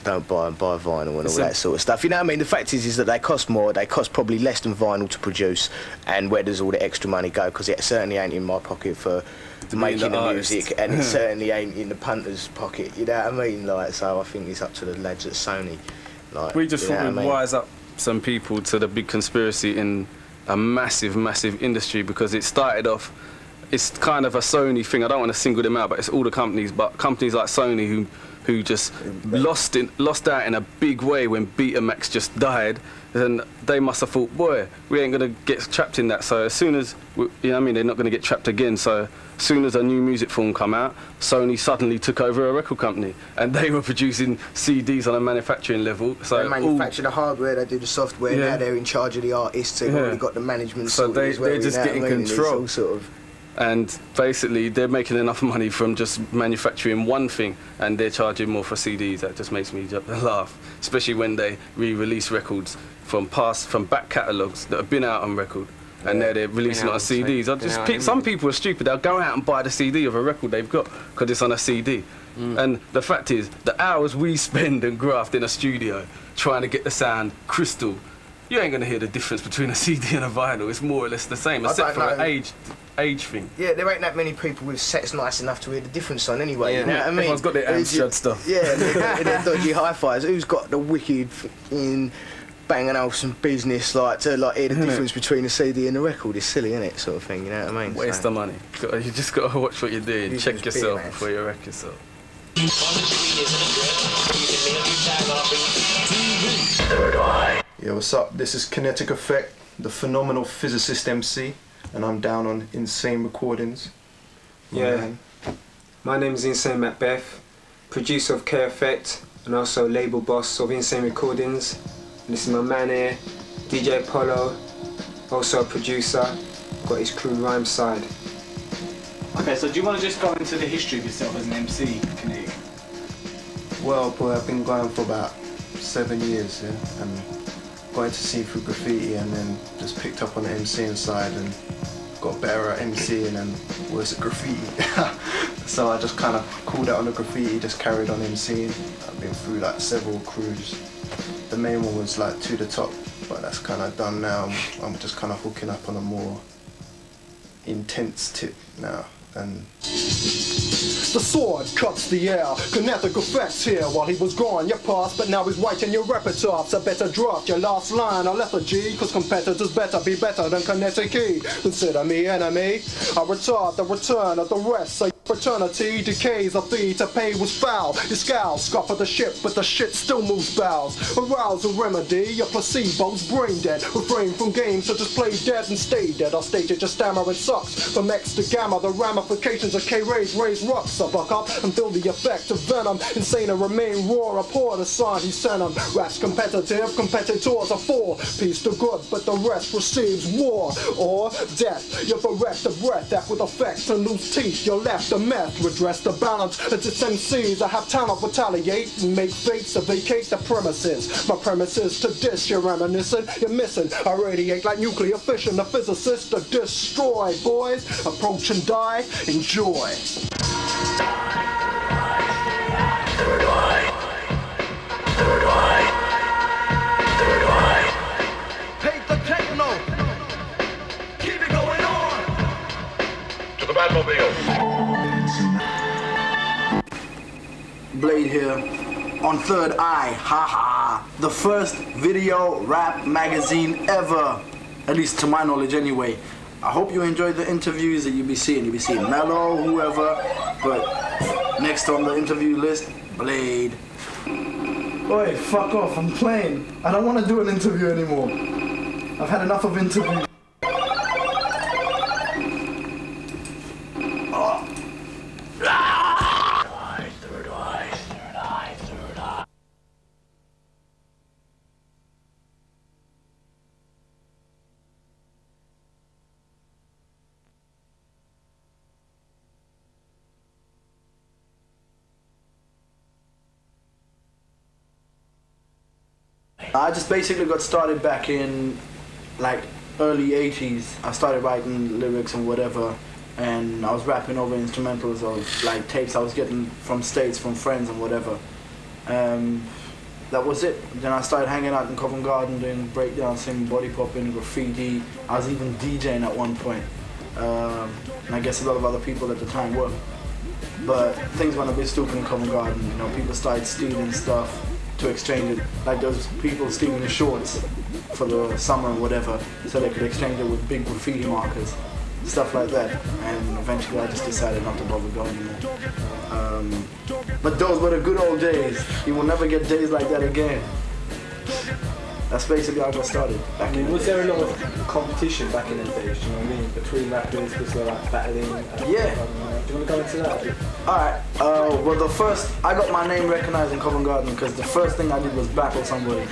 don't buy vinyl and all that sort of stuff. You know what I mean? The fact is that they cost more. They cost probably less than vinyl to produce. And where does all the extra money go? Because it certainly ain't in my pocket for making the music, and it certainly ain't in the punter's pocket. You know what I mean? Like, so I think it's up to the lads at Sony. Like, we just thought we'd wise up some people to the big conspiracy in a massive, massive industry, because it started off. It's kind of a Sony thing. I don't want to single them out, but it's all the companies. But companies like Sony who just lost out in a big way when Betamax just died, and they must have thought, boy, we ain't gonna get trapped in that. So as soon as you know what I mean, they're not gonna get trapped again. So as soon as a new music form come out, Sony suddenly took over a record company, and they were producing CDs on a manufacturing level. So they manufacture the hardware, they do the software. Now they're in charge of the artists. They've already got the management. So they're just getting control. Sort of. And basically, they're making enough money from just manufacturing one thing, and they're charging more for CDs. That just makes me laugh, especially when they re-release records from back catalogues that have been out on record, and now they're releasing it on CDs. Some people are stupid. They'll go out and buy the CD of a record they've got because it's on a CD. And the fact is, the hours we spend and graft in a studio trying to get the sound crystal, you ain't gonna hear the difference between a CD and a vinyl. It's more or less the same, except for an age thing. Yeah, there ain't that many people with sets nice enough to hear the difference on anyway. You know what I mean? Everyone's got their Amstrad stuff. Yeah, and their dodgy hi-fis. Who's got the wicked in banging out some business to hear the difference between a CD and a record? It's silly, isn't it? Sort of thing. You know what I mean? Waste of money. You just got to watch what you're doing. Check yourself before you wreck yourself. Third eye. Yo, what's up? This is KINETIC EFFECT, the phenomenal physicist MC, and I'm down on Insane Recordings. My name is Insane Macbeth, producer of K-Effect, and also label boss of Insane Recordings. And this is my man here, DJ Polo, also a producer, got his crew Rhyme Side. Okay, so do you want to just go into the history of yourself as an MC, KINETIC? Well, boy, I've been going for about 7 years, yeah, and got into see-through graffiti, and then just picked up on the MCing side and got better at MCing and was at graffiti. So I just kind of called out on the graffiti, just carried on MCing. I've been through like several crews. The main one was like To The Top, but that's kind of done now. I'm just kind of hooking up on a more intense tip now. And the sword cuts the air, KINETIC effects here. While he was gone, you passed, but now he's writing your repertoire. So better drop your last line or lethargy, cause competitors better be better than KINETIC E. Consider me enemy. I retard the return of the rest. So fraternity decays of thee to pay was foul. You scowl, scuff at the ship, but the shit still moves bowels. Arouse a remedy, your placebo's brain dead. Refrain from games such as play dead and stay dead. I'll state it, just stammer and sucks. From X to gamma, the ramifications of K-rays raise rocks. I buck up and feel the effect of venom. Insane and remain raw, abhor the sign he sent him. Raps competitive, competitors are for peace to good, but the rest receives war or death. You're bereft of breath, that with effect to lose teeth. You're left the meth, redress the balance. It's its MCs, I have talent, retaliate and make fates to vacate the premises. My premise is to diss, you're reminiscent, you're missing. I radiate like nuclear fission, the physicist to destroy. Boys, approach and die, enjoy. Third eye. Third eye. Third eye. Take the techno. Keep it going on. To the Batmobile. Blade here on Third Eye, haha. The first video rap magazine ever, at least to my knowledge anyway. I hope you enjoyed the interviews that you'll be seeing. You'll be seeing Mello, whoever, but next on the interview list, Blade. Oi, fuck off, I'm playing. I don't want to do an interview anymore. I've had enough of interviews. I just basically got started back in like early 80s. I started writing lyrics and whatever and I was rapping over instrumentals of like tapes I was getting from States, from friends and whatever. That was it. Then I started hanging out in Covent Garden doing breakdancing, body popping, graffiti. I was even DJing at one point. And I guess a lot of other people at the time were. But things went a bit stupid in Covent Garden. You know, people started stealing stuff to exchange it. Like those people stealing the shorts for the summer or whatever, so they could exchange it with big graffiti markers, stuff like that. And eventually I just decided not to bother going anymore. But those were the good old days. You will never get days like that again. That's basically how I got started. Was there a lot of competition back in the days, you know what I mean? Between rappers, because they're like battling? Yeah. Do you want to go into that? Alright, well I got my name recognized in Covent Garden because the first thing I did was battle somebody.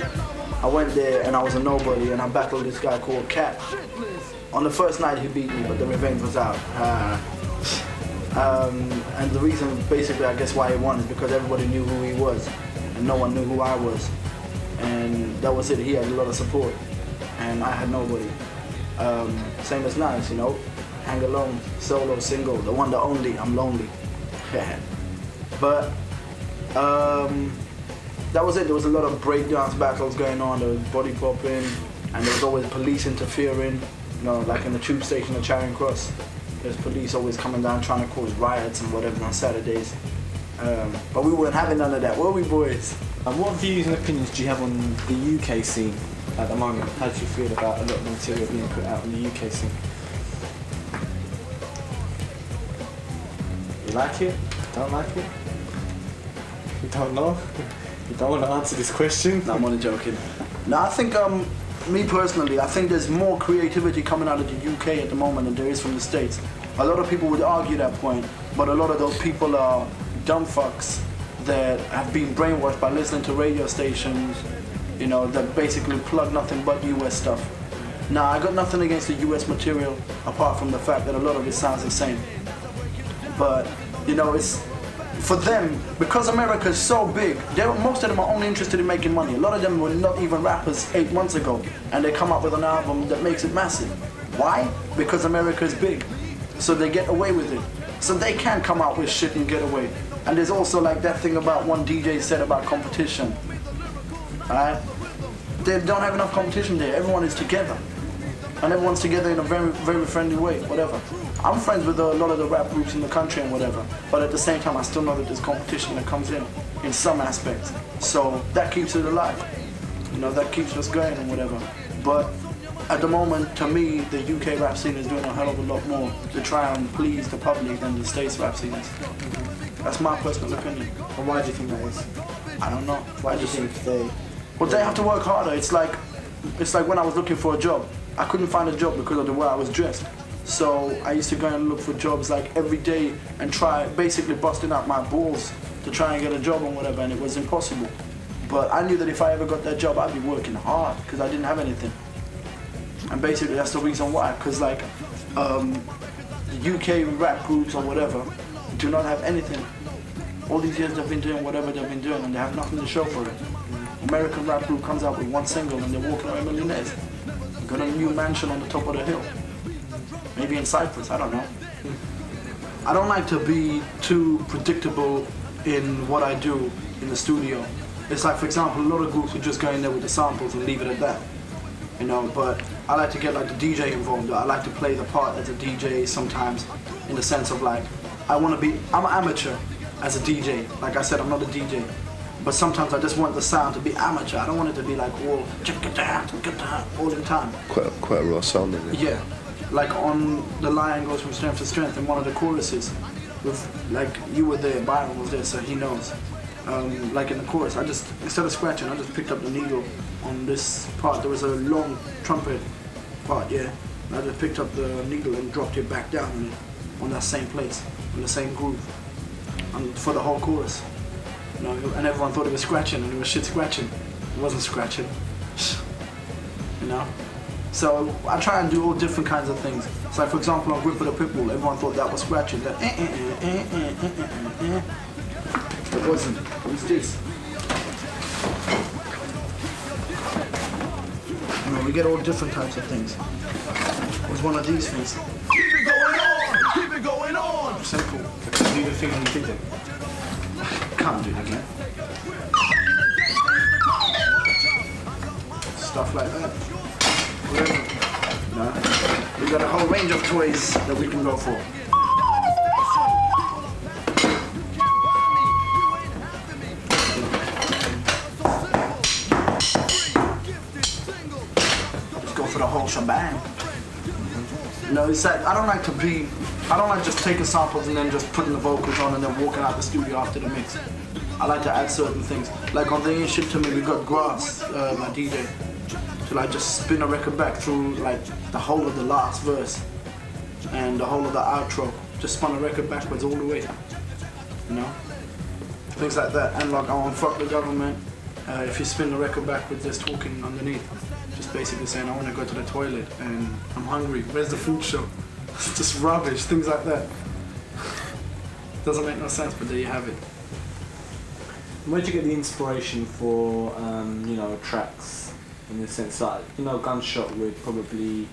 I went there and I was a nobody and I battled this guy called KATCH. On the first night he beat me, but the revenge was out. And the reason basically I guess why he won is because everybody knew who he was and no one knew who I was. And that was it. He had a lot of support and I had nobody. Same as Nice, you know, hang alone, solo, single, the one, the only, I'm lonely. But that was it. There was a lot of breakdance battles going on, there was body popping, and there was always police interfering, you know, like in the tube station at Charing Cross. There's police always coming down trying to cause riots and whatever on Saturdays. But we weren't having none of that, were we, boys? And what views and opinions do you have on the UK scene at the moment? How do you feel about a lot of material being put out on the UK scene? You like it? Don't like it? You don't know? You don't want to answer this question? No, I'm only joking. No, I think, me personally, I think there's more creativity coming out of the UK at the moment than there is from the States. A lot of people would argue that point, but a lot of those people are dumb fucks that have been brainwashed by listening to radio stations, you know, that basically plug nothing but US stuff. Now, I got nothing against the US material, apart from the fact that a lot of it sounds the same. But, you know, it's, for them, because America is so big, most of them are only interested in making money. A lot of them were not even rappers 8 months ago, and they come up with an album that makes it massive. Why? Because America is big, so they get away with it. So they can come out with shit and get away. And there's also like that thing about one DJ said about competition. Alright? They don't have enough competition there. Everyone is together. And everyone's together in a very, very friendly way, whatever. I'm friends with a lot of the rap groups in the country and whatever. But at the same time, I still know that there's competition that comes in some aspects. So that keeps it alive. You know, that keeps us going and whatever. But at the moment, to me, the UK rap scene is doing a hell of a lot more to try and please the public than the States rap scene is. That's my personal opinion. And why do you think that is? I don't know. Why do you think they... Well, they have to work harder. It's like when I was looking for a job. I couldn't find a job because of the way I was dressed. So I used to go and look for jobs like every day and try basically busting out my balls to try and get a job and whatever, and it was impossible. But I knew that if I ever got that job, I'd be working hard because I didn't have anything. And basically that's the reason why, because like the UK rap groups or whatever do not have anything. All these years they've been doing whatever they've been doing and they have nothing to show for it. American rap group comes out with one single and they're walking away millionaires. Got a new mansion on the top of the hill. Maybe in Cyprus, I don't know. I don't like to be too predictable in what I do in the studio. It's like, for example, a lot of groups would just go in there with the samples and leave it at that. You know, but I like to get like the DJ involved. I like to play the part as a DJ sometimes, in the sense of like, I'm an amateur as a DJ. Like I said, I'm not a DJ. But sometimes I just want the sound to be amateur. I don't want it to be like all the time. Quite a raw sound, isn't it? Yeah. Like on The Lion Goes From Strength to Strength in one of the choruses, with like you were there, Byron was there, so he knows. Like in the chorus, I just, instead of scratching, I just picked up the needle on this part. There was a long trumpet part, yeah. And I just picked up the needle and dropped it back down on that same place, on the same groove, and for the whole chorus. You know, and everyone thought it was scratching, and it was shit scratching. It wasn't scratching. You know? So I try and do all different kinds of things. So like for example on Grip for the Pitbull, everyone thought that was scratching. That It wasn't. It was this. You know, we get all different types of things. It was one of these things. Keep it going on! Keep it Simple. Do the thing on the video. Can't do it again. Stuff like that. Whatever. No. We got a whole range of toys that we can go for. Let's go for the whole shebang. You know, it's like, I don't like just taking samples and then just putting the vocals on and then walking out the studio after the mix. I like to add certain things. Like on the Ain't Shit To Me, we got Grass, my DJ, to like just spin a record back through like the whole of the last verse and the whole of the outro. Just spun a record backwards all the way, you know? Things like that. And like on Fuck the Government, if you spin the record backwards, there's talking underneath. Just basically saying, I want to go to the toilet and I'm hungry. Where's the food show? It's just rubbish, things like that. Doesn't make no sense, but there you have it. Where'd you get the inspiration for, you know, tracks? In the sense like, you know, Gunshot would probably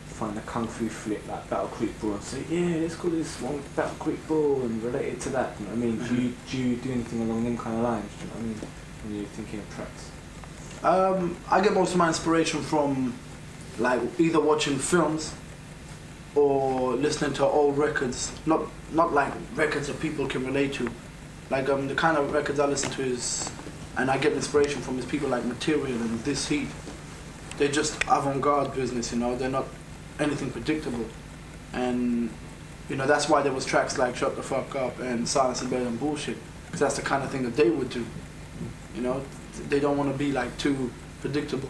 find a kung fu flick like Battle Creek Ball and say, yeah, let's call this one Battle Creek Ball and relate it to that. You know what I mean? Do you do anything along them kind of lines? Do you know what I mean? When you're thinking of tracks? I get most of my inspiration from like either watching films or listening to old records, not like records that people can relate to. Like the kind of records I listen to is, and I get inspiration from, is people like Material and This Heat. They're just avant-garde business, you know, they're not anything predictable. And, you know, that's why there was tracks like Shut the Fuck Up and Silence is Better Than Bullshit, because that's the kind of thing that they would do, you know. They don't want to be like too predictable.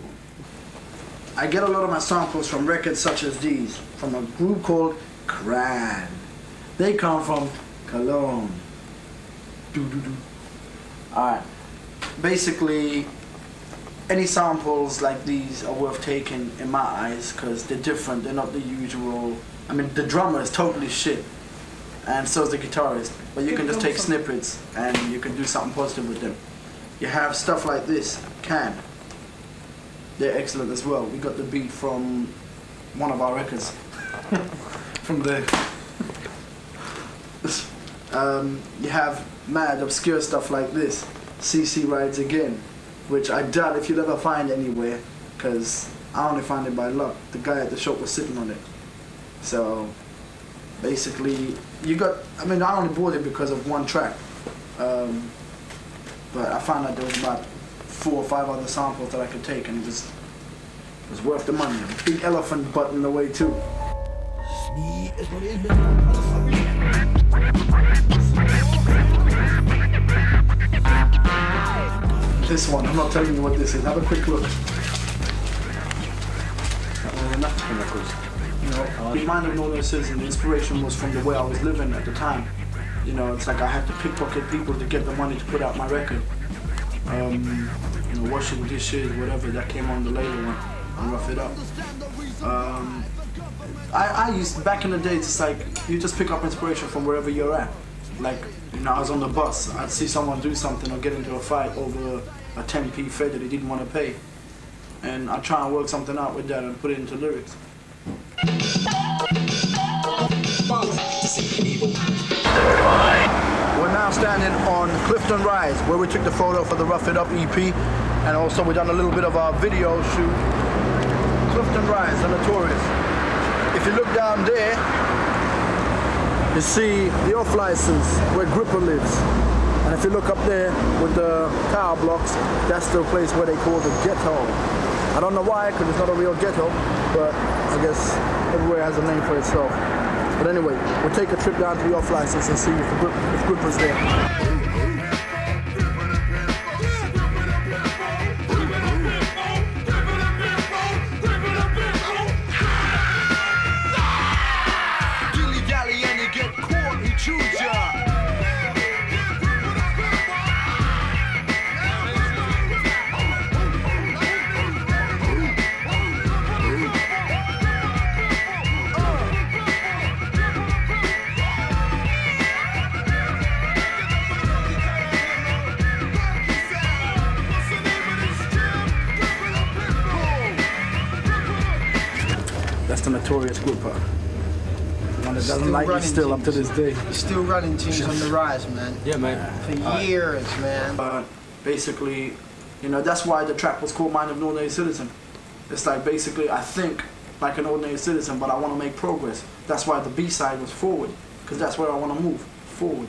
I get a lot of my samples from records such as these, from a group called Cran. They come from Cologne. Alright, basically any samples like these are worth taking in my eyes because they're different, they're not the usual. I mean, the drummer is totally shit and so is the guitarist, but you can just take snippets and you can do something positive with them. You have stuff like this, Can. They're excellent as well. We got the beat from one of our records. From the... you have mad, obscure stuff like this. CC Rides Again, which I doubt if you'll ever find anywhere, because I only found it by luck. The guy at the shop was sitting on it. So, basically, you got... I mean, I only bought it because of one track. But I found out there was about 4 or 5 other samples that I could take, and it was worth the money. A big elephant butt in the way too. This one, I'm not telling you what this is. Have a quick look. The mind of notices and the inspiration was from the way I was living at the time. You know, it's like I had to pickpocket people to get the money to put out my record. You know, washing dishes, whatever, that came on the later one, and Rough It Up. I used, back in the days, it's like, you just pick up inspiration from wherever you're at. Like, you know, I was on the bus, I'd see someone do something or get into a fight over a 10p fare that he didn't want to pay. And I'd try and work something out with that and put it into lyrics. We're now standing on Clifton Rise, where we took the photo for the Rough It Up EP, and also we done a little bit of our video shoot. Clifton Rise, the Notorious. If you look down there, you see the off license where Gripper lives. And if you look up there with the tower blocks, that's the place where they call the ghetto. I don't know why, because it's not a real ghetto, but I guess everywhere has a name for itself. But anyway, we'll take a trip down to the off license and see if Gripper's there. That's the Notorious Gripper. One that doesn't like me still up to this day. You're still running teams on the rise, man. Yeah, man. For years, man. Basically, you know, that's why the track was called Mind of an Ordinary Citizen. It's like basically I think like an ordinary citizen, but I want to make progress. That's why the B-side was forward, because that's where I want to move forward.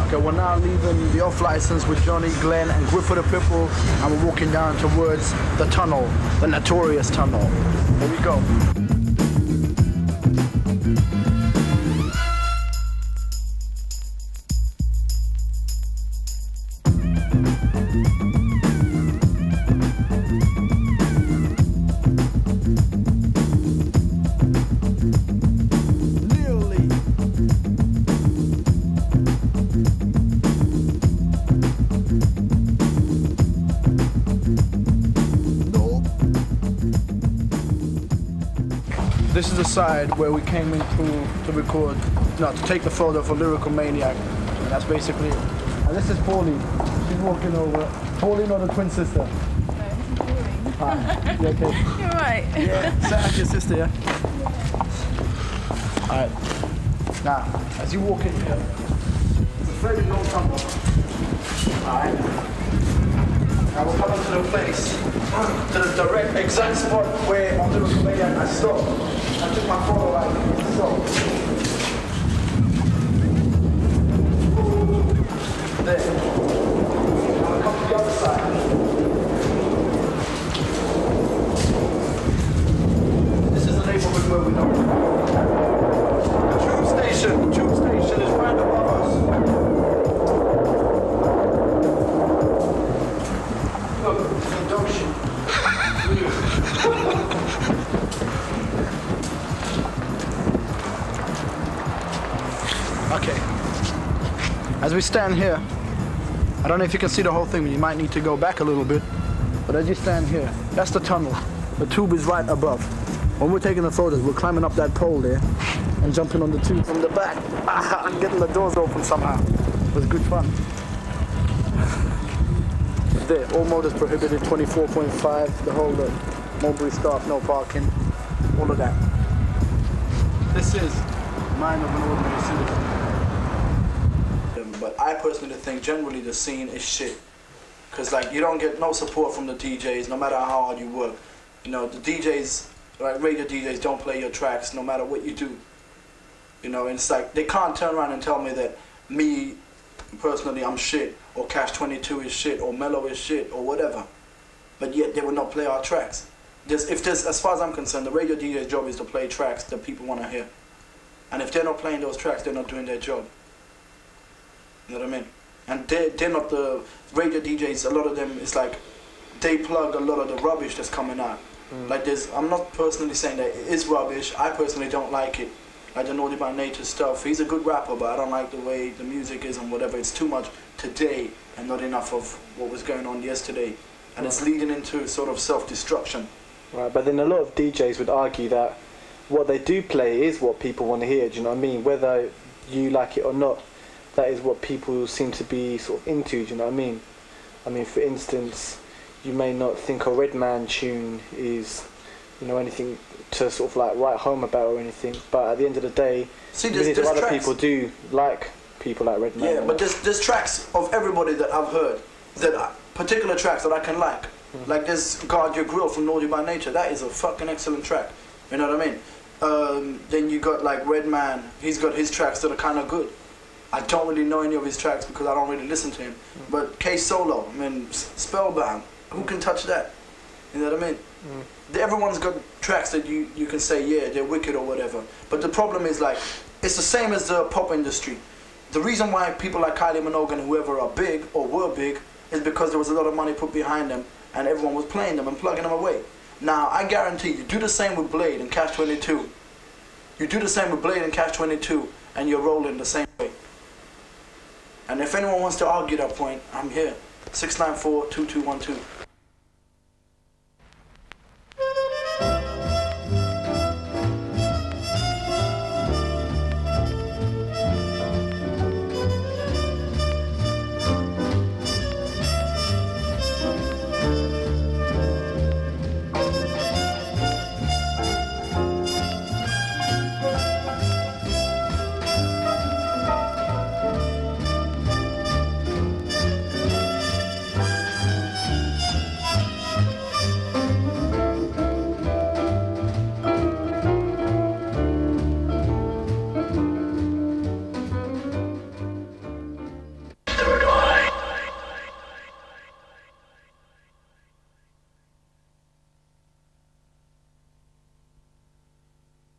Okay, we're now leaving the off license with Johnny, Glenn, and Griffith the Pitbull, and we're walking down towards the tunnel, the notorious tunnel. Here we go. This is the side where we came into to record, no, to take the photo for Lyrical Maniac. And that's basically it. And this is Pauline. She's walking over. Pauline or the twin sister? No, this is Pauline. Hi. You okay? You're right. Yeah. Sound like your sister, yeah? Alright. Now, as you walk in here, it's a very long tunnel. Alright. Now we're coming to the place, to the direct exact spot where on Lyrical Maniac I stopped. I took my photo like so. There. Now I come to the other side. This is the neighborhood where we know. The tube station is right above us. Look, it's a dog shit. Okay, as we stand here, I don't know if you can see the whole thing, but you might need to go back a little bit. But as you stand here, that's the tunnel. The tube is right above. When we're taking the photos, we're climbing up that pole there and jumping on the tube from the back and getting the doors open somehow. It was good fun. There, all motors prohibited, 24.5, the whole Mulberry stop, no parking, all of that. This is Mind of an Ordinary Citizen. But I personally think generally the scene is shit. Cause like you don't get no support from the DJs no matter how hard you work. You know, the DJs, like radio DJs don't play your tracks no matter what you do. You know, and it's like they can't turn around and tell me that me personally I'm shit, or KATCH 22 is shit, or MELLO is shit, or whatever. But yet they will not play our tracks. As far as I'm concerned, the radio DJ's job is to play tracks that people want to hear. And if they're not playing those tracks, they're not doing their job. You know what I mean? And they're not the radio DJs, a lot of them, it's like they plug a lot of the rubbish that's coming out. Like I'm not personally saying that it is rubbish, I personally don't like it. Like the Naughty by Nature stuff, he's a good rapper, but I don't like the way the music is and whatever. It's too much today and not enough of what was going on yesterday. And it's leading into sort of self-destruction. Right, but then a lot of DJs would argue that what they do play is what people want to hear, do you know what I mean? Whether you like it or not, that is what people seem to be sort of into, do you know what I mean? I mean, for instance, you may not think a Redman tune is, you know, anything to sort of like write home about or anything, but at the end of the day, millions of other people do like people like Redman. Yeah, but there's tracks of everybody that I've heard, particular tracks that I can like. Like there's Guard Your Grill from Naughty by Nature, that is a fucking excellent track, you know what I mean? Then you got like Redman, he's got his tracks that are kind of good. I don't really know any of his tracks because I don't really listen to him. But K-Solo, I mean, Spellbound, who can touch that? You know what I mean? Everyone's got tracks that you can say, yeah, they're wicked or whatever. But the problem is like, it's the same as the pop industry. The reason why people like Kylie Minogue and whoever are big or were big is because there was a lot of money put behind them and everyone was playing them and plugging them away. Now, I guarantee you do the same with Blade and KATCH 22. You do the same with Blade and KATCH 22 and you're rolling the same way. And if anyone wants to argue that point, I'm here. 694-2212.